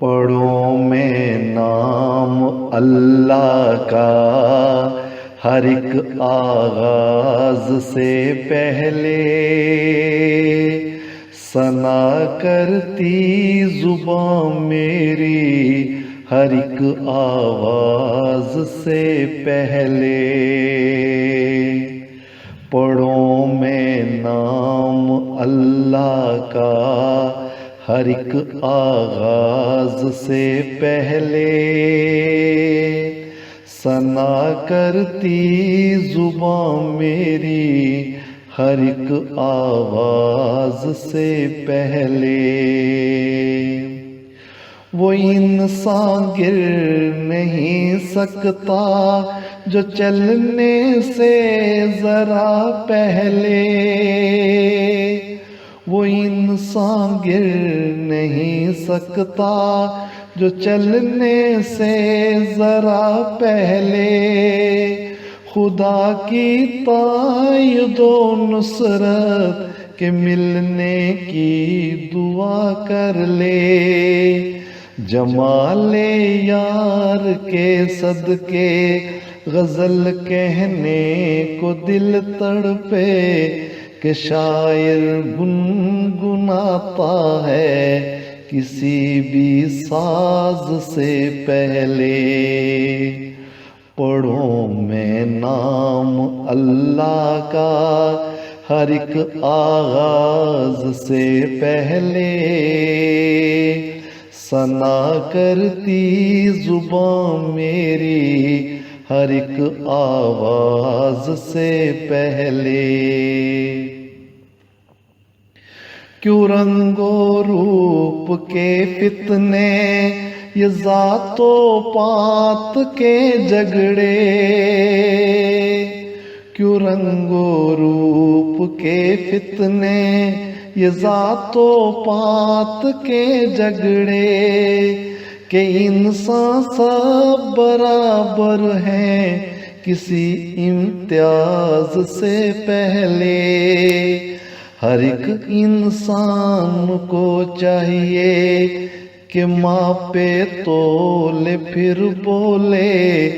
پڑھوں میں نام اللہ کا ہر ایک آغاز سے پہلے، ثنا کرتی زبان میری ہر ایک آواز سے پہلے۔ پڑھوں میں نام اللہ کا ہر ایک آغاز سے پہلے، ثنا کرتی زبان میری ہر ایک آواز سے پہلے۔ وہ انسان گر نہیں سکتا جو چلنے سے ذرا پہلے، وہ انسان گر نہیں سکتا جو چلنے سے ذرا پہلے، خدا کی تائید و نصرت کے ملنے کی دعا کر لے، جمال یار کے صدقے غزل کہنے کو دل تڑپے، کہ شاعر گنگناتا ہے کسی بھی ساز سے پہلے۔ پڑھوں میں نام اللہ کا ہر ایک آغاز سے پہلے، ثنا کرتی زبان میری ہر ایک آواز سے پہلے۔ کیوں رنگ و روپ کے فتنے، یہ ذات و پات کے جھگڑے، کیوں رنگ و روپ کے فتنے، یہ ذات و پات کے جھگڑے، کہ انسان سب برابر ہیں کسی امتیاز سے پہلے۔ ہر ایک انسان کو چاہیے کہ ماپے تولے پھر بولے،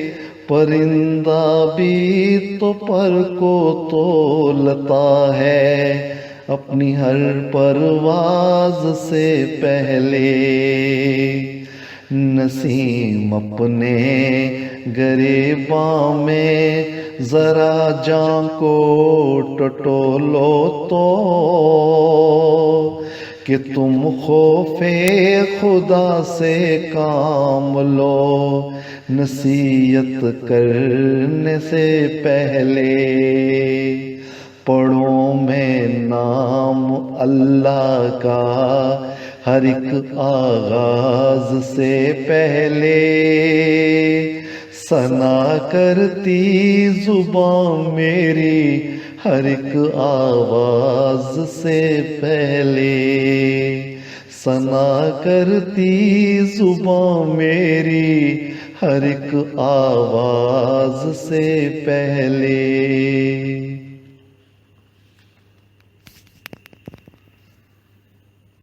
پرندہ بھی تو پر کو تولتا ہے اپنی ہر پرواز سے پہلے۔ نسیم اپنے گریباں میں ذرا جان کو ٹٹولو تو، کہ تم خوف خدا سے کام لو نصیحت کرنے سے پہلے۔ پڑھوں میں نام اللہ کا ہر ایک آغاز سے پہلے، ثنا کرتی زبان میری ہر ایک آواز سے پہلے، ثنا کرتی زبان میری ہر ایک آواز سے پہلے۔